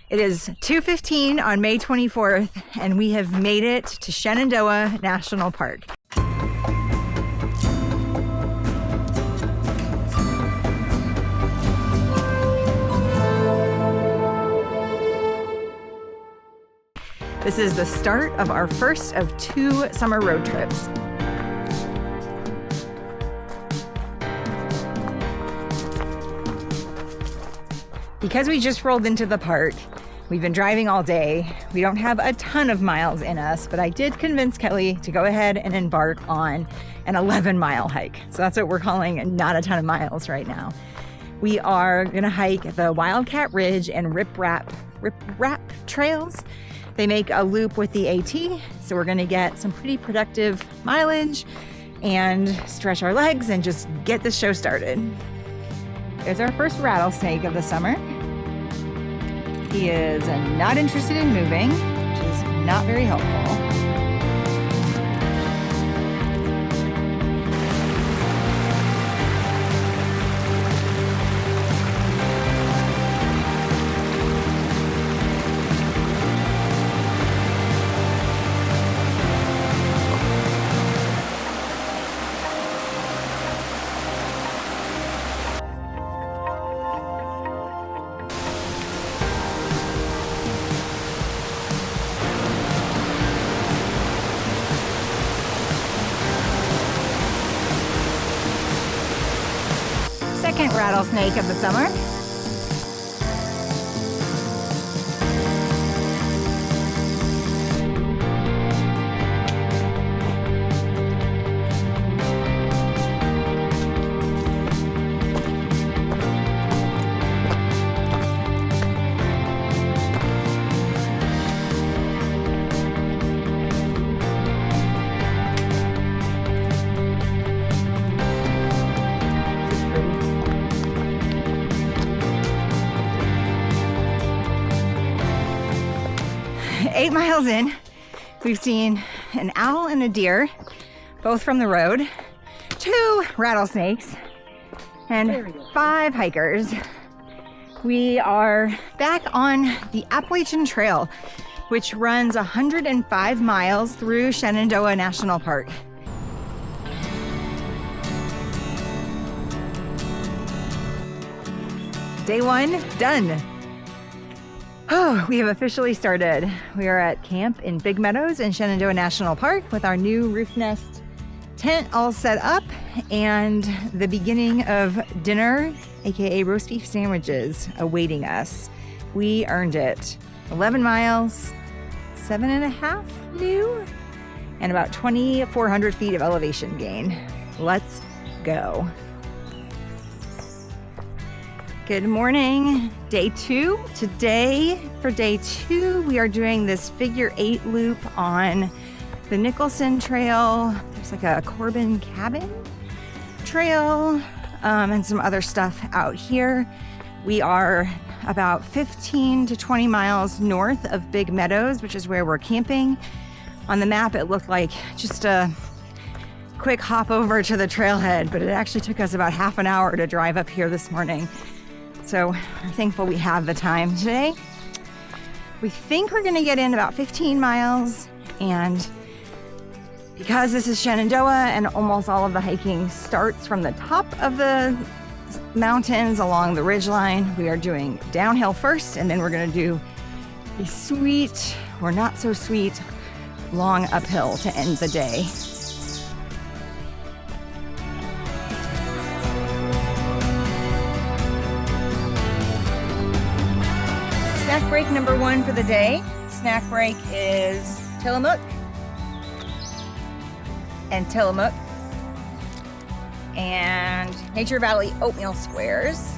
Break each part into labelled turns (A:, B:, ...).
A: It is 2:15 on May 24th, and we have made it to Shenandoah National Park. This is the start of our first of 2 summer road trips. Because we just rolled into the park, we've been driving all day. We don't have a ton of miles in us, but I did convince Kelly to go ahead and embark on an 11-mile hike. So that's what we're calling not a ton of miles right now. We are gonna hike the Wildcat Ridge and Rip Rap trails. They make a loop with the AT, so we're gonna get some pretty productive mileage and stretch our legs and just get this show started. There's our first rattlesnake of the summer. He is not interested in moving, which is not very helpful. Second rattlesnake of the summer. Eight miles in, we've seen an owl and a deer, both from the road, 2 rattlesnakes, and 5 hikers. We are back on the Appalachian Trail, which runs 105 miles through Shenandoah National Park. Day 1 done. Oh, we have officially started. We are at camp in Big Meadows in Shenandoah National Park with our new roof nest tent all set up and the beginning of dinner, aka roast beef sandwiches, awaiting us. We earned it. 11 miles, 7.5 new, and about 2,400 feet of elevation gain. Let's go. Good morning. Day 2. Today, for day 2, we are doing this figure 8 loop on the Nicholson Trail. There's like a Corbin cabin trail and some other stuff out here. We are about 15 to 20 miles north of Big Meadows, which is where we're camping. On the map, it looked like just a quick hop over to the trailhead, but it actually took us about half an hour to drive up here this morning. So we're thankful we have the time today. We think we're gonna get in about 15 miles, and because this is Shenandoah and almost all of the hiking starts from the top of the mountains along the ridgeline, we are doing downhill first, and then we're gonna do a sweet, or not so sweet, long uphill to end the day. Snack break number 1 for the day. Snack break is Tillamook and Tillamook and Nature Valley oatmeal squares.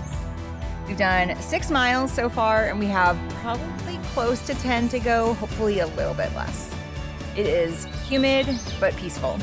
A: We've done 6 miles so far, and we have probably close to 10 to go, hopefully a little bit less. It is humid but peaceful.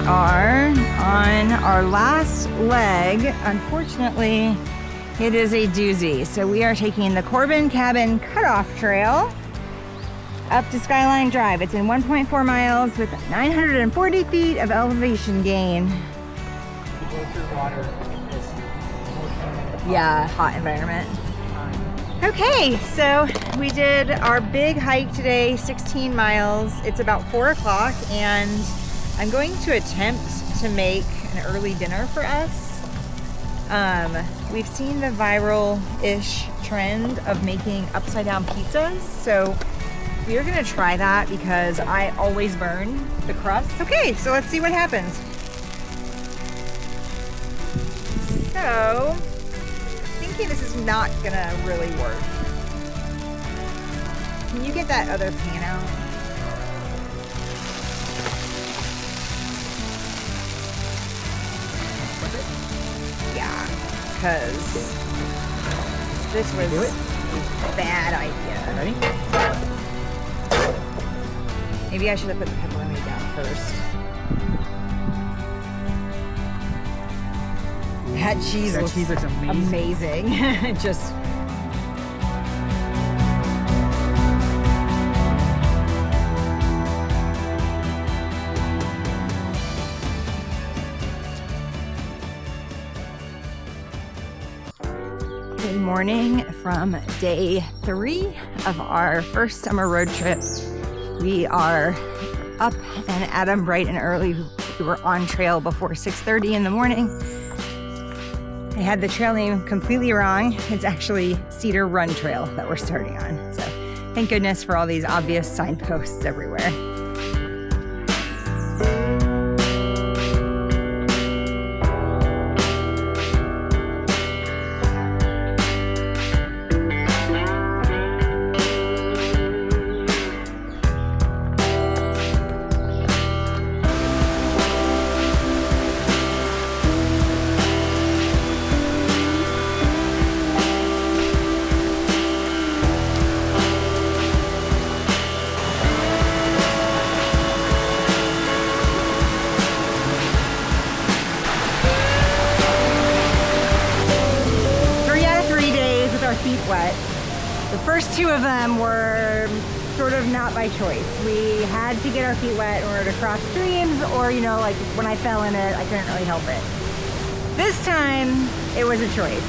A: are on our last leg. Unfortunately, it is a doozy. So we are taking the Corbin Cabin Cutoff Trail up to Skyline Drive. It's in 1.4 miles with 940 feet of elevation gain. Yeah, hot environment. Okay, so we did our big hike today, 16 miles. It's about 4 o'clock, and I'm going to attempt to make an early dinner for us. We've seen the viral-ish trend of making upside-down pizzas, so we are gonna try that because I always burn the crust. Okay, so let's see what happens. So, thinking this is not gonna really work. Can you get that other pan out? Yeah, because this was a bad idea.
B: Ready?
A: Maybe I should have put the pepperoni down first. That cheese looks amazing. Just good morning from day 3 of our first summer road trip. We are up and at 'em bright and early. We were on trail before 6:30 in the morning. I had the trail name completely wrong. It's actually Cedar Run Trail that we're starting on. So thank goodness for all these obvious signposts everywhere. Feet wet. The first 2 of them were sort of not by choice. We had to get our feet wet in order to cross streams, or like when I fell in it, I couldn't really help it. This time, it was a choice.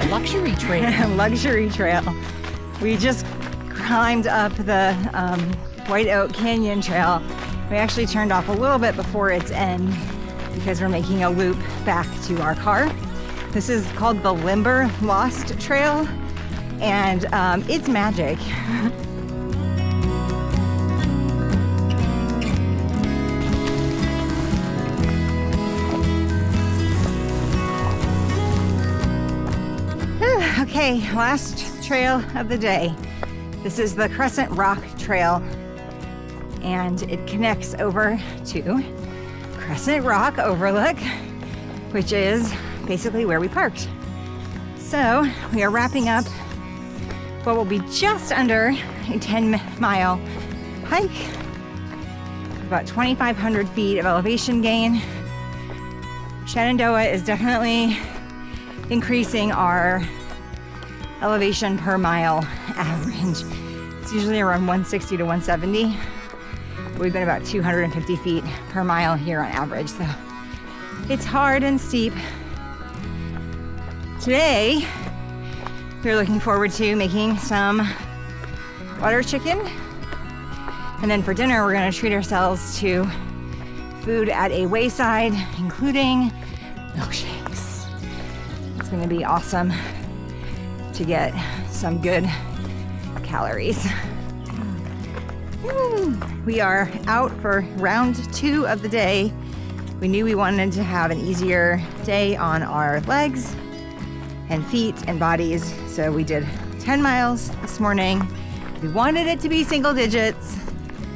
B: Luxury trail.
A: Luxury trail. We just climbed up the White Oak Canyon Trail. We actually turned off a little bit before its end because we're making a loop back to our car. This is called the Limber Lost Trail, and it's magic. Okay, last trail of the day. This is the Crescent Rock Trail. and it connects over to Crescent Rock Overlook, which is basically where we parked. So we are wrapping up what will be just under a 10-mile hike, about 2,500 feet of elevation gain. Shenandoah is definitely increasing our elevation per mile average. It's usually around 160 to 170. We've been about 250 feet per mile here on average, so it's hard and steep. Today, we're looking forward to making some butter chicken. And then for dinner, we're gonna treat ourselves to food at a wayside, including milkshakes. It's gonna be awesome to get some good calories. We are out for round 2 of the day. We knew we wanted to have an easier day on our legs and feet and bodies, so we did 10 miles this morning. We wanted it to be single digits,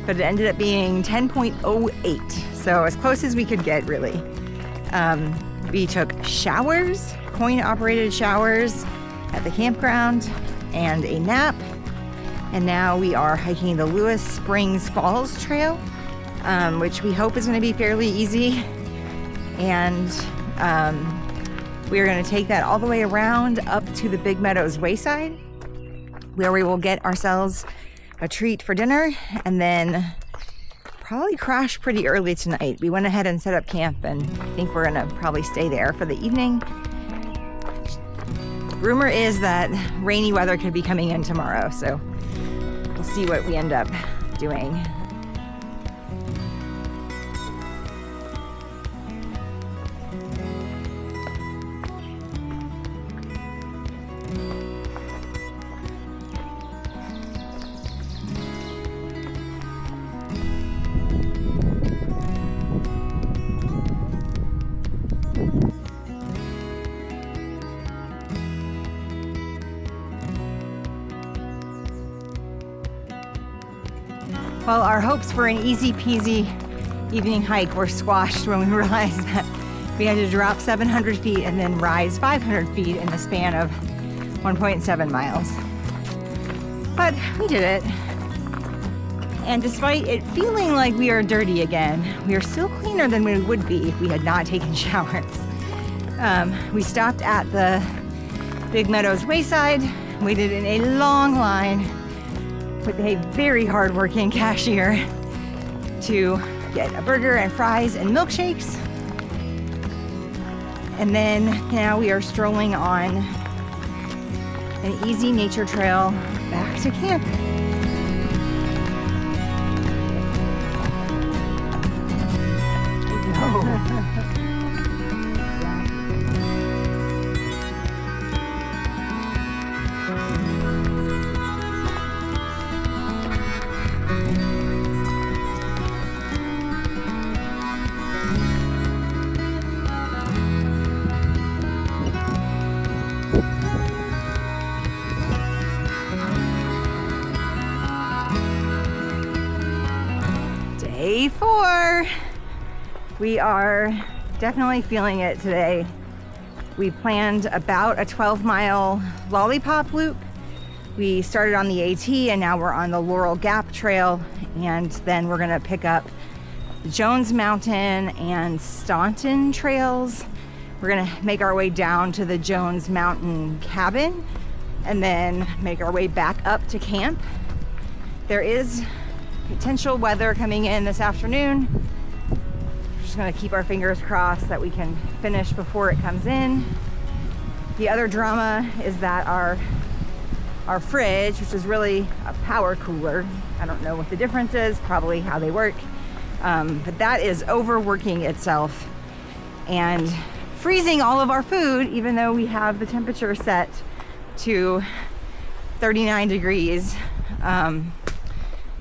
A: but it ended up being 10.08, so as close as we could get, really. We took showers, coin-operated showers at the campground, and a nap, and now we are hiking the Lewis Springs Falls Trail, which we hope is going to be fairly easy, and we are going to take that all the way around up to the Big Meadows Wayside, where we will get ourselves a treat for dinner and then probably crash pretty early tonight. We went ahead and set up camp and I think we're going to probably stay there for the evening. Rumor is that rainy weather could be coming in tomorrow, so we'll see what we end up doing. Well, our hopes for an easy peasy evening hike were squashed when we realized that we had to drop 700 feet and then rise 500 feet in the span of 1.7 miles. But we did it. And despite it feeling like we are dirty again, we are still cleaner than we would be if we had not taken showers. We stopped at the Big Meadows Wayside, waited in a long line with a very hardworking cashier to get a burger and fries and milkshakes. And then now we are strolling on an easy nature trail back to camp. Day 4. We are definitely feeling it today. We planned about a 12-mile lollipop loop. We started on the AT and now we're on the Laurel Gap Trail, and then we're gonna pick up the Jones Mountain and Staunton trails. We're gonna make our way down to the Jones Mountain cabin and then make our way back up to camp. There is potential weather coming in this afternoon. We're just gonna keep our fingers crossed that we can finish before it comes in. The other drama is that our fridge, which is really a power cooler, I don't know what the difference is, probably how they work, but that is overworking itself and freezing all of our food, even though we have the temperature set to 39 degrees.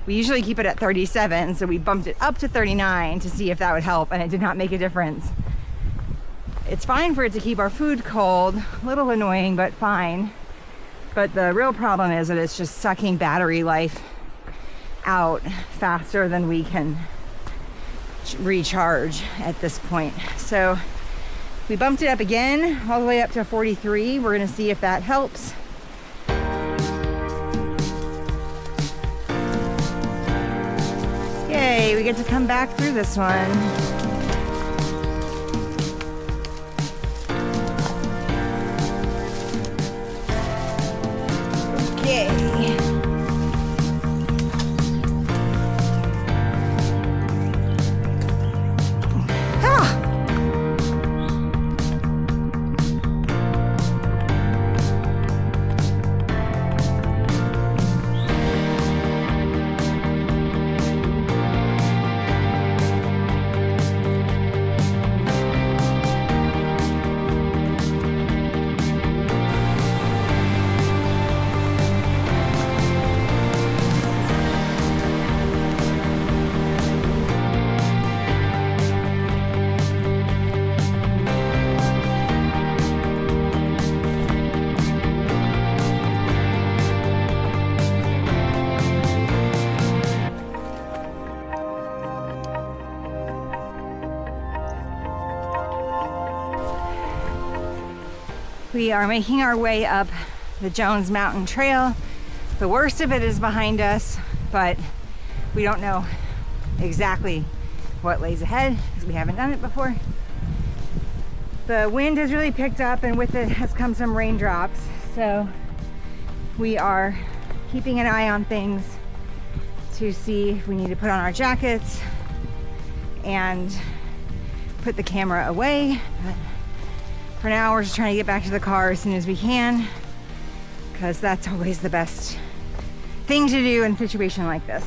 A: We usually keep it at 37, so we bumped it up to 39 to see if that would help, and it did not make a difference. It's fine for it to keep our food cold, a little annoying, but fine. But the real problem is that it's just sucking battery life out faster than we can recharge at this point. So we bumped it up again, all the way up to 43. We're gonna see if that helps. Yay, we get to come back through this one. Okay. We are making our way up the Jones Mountain Trail. The worst of it is behind us, but we don't know exactly what lays ahead because we haven't done it before. The wind has really picked up, and with it has come some raindrops. So we are keeping an eye on things to see if we need to put on our jackets and put the camera away. But for now, we're just trying to get back to the car as soon as we can, because that's always the best thing to do in a situation like this.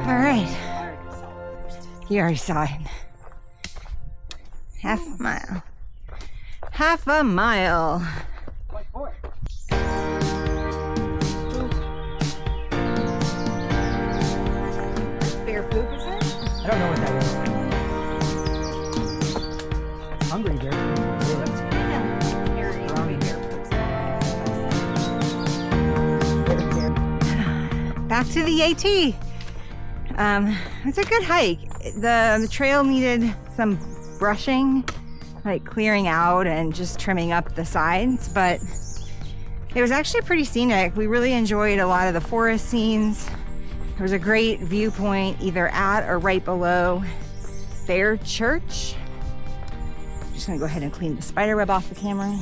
A: All right, you already saw it. Half a mile. Half a mile. Bear poop, is it?
B: I don't know what that is. It's hungry bear.
A: Back to the AT. It's a good hike. The trail needed some brushing, like clearing out and just trimming up the sides, but it was actually pretty scenic. We really enjoyed a lot of the forest scenes. There was a great viewpoint either at or right below Fair Church. I'm just gonna go ahead and clean the spider web off the camera.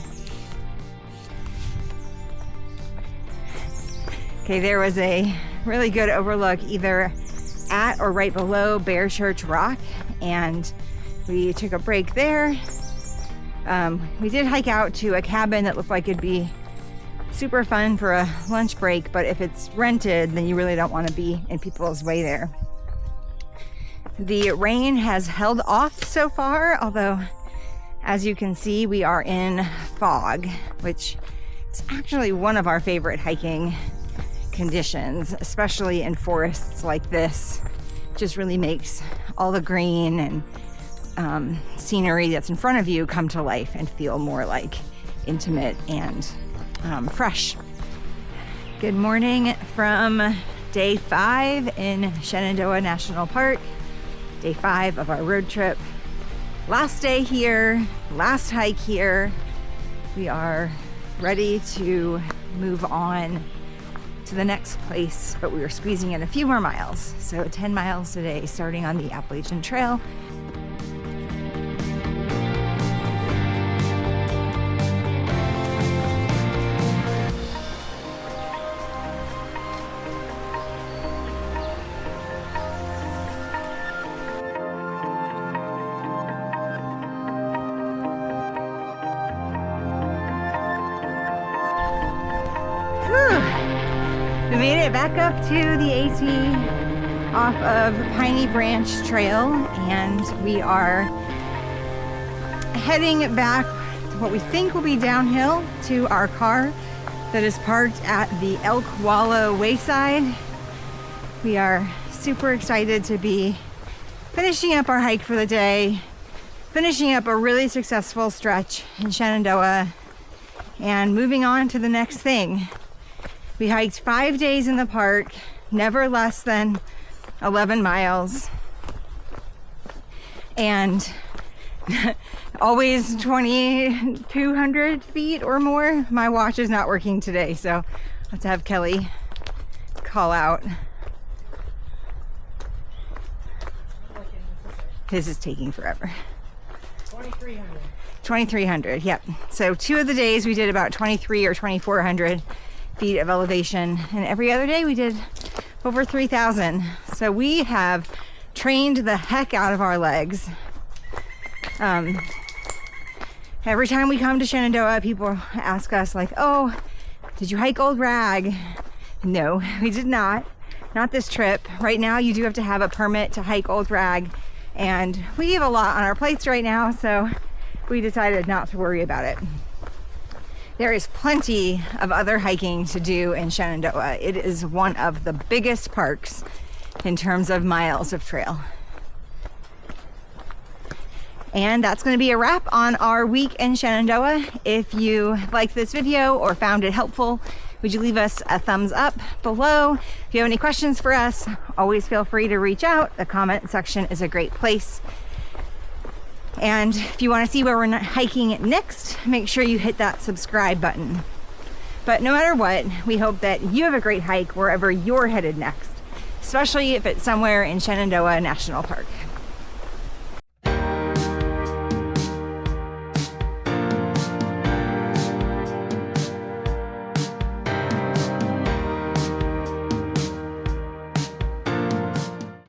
A: Okay, there was a really good overlook either at or right below Bear Church Rock, and we took a break there. We did hike out to a cabin that looked like it'd be super fun for a lunch break, but if it's rented, then you really don't want to be in people's way there. The rain has held off so far, although as you can see, we are in fog, which is actually one of our favorite hiking conditions, especially in forests like this. Just really makes all the green and scenery that's in front of you come to life and feel more like intimate and fresh. Good morning from day 5 in Shenandoah National Park. Day 5 of our road trip. Last day here, last hike here. We are ready to move on to the next place, but we were squeezing in a few more miles. So 10 miles today, starting on the Appalachian Trail. We made it back up to the AT off of Piney Branch Trail, and we are heading back to what we think will be downhill to our car that is parked at the Elk Wallow Wayside. We are super excited to be finishing up our hike for the day, finishing up a really successful stretch in Shenandoah, and moving on to the next thing. We hiked 5 days in the park, never less than 11 miles, and always 2,200 feet or more. My watch is not working today, so I'll have to have Kelly call out. This is taking forever.
B: 2,300.
A: 2,300, yep. So 2 of the days we did about 2,300 or 2,400 feet of elevation, and every other day we did over 3,000. So we have trained the heck out of our legs. Every time we come to Shenandoah, people ask us like, oh, did you hike Old Rag? No, we did not this trip. Right now you do have to have a permit to hike Old Rag, and we have a lot on our plates right now, so we decided not to worry about it. There is plenty of other hiking to do in Shenandoah. It is one of the biggest parks in terms of miles of trail. And that's going to be a wrap on our week in Shenandoah. If you liked this video or found it helpful, would you leave us a thumbs up below? If you have any questions for us, always feel free to reach out. The comment section is a great place. And if you want to see where we're hiking next, make sure you hit that subscribe button. But no matter what, we hope that you have a great hike wherever you're headed next, especially if it's somewhere in Shenandoah National Park.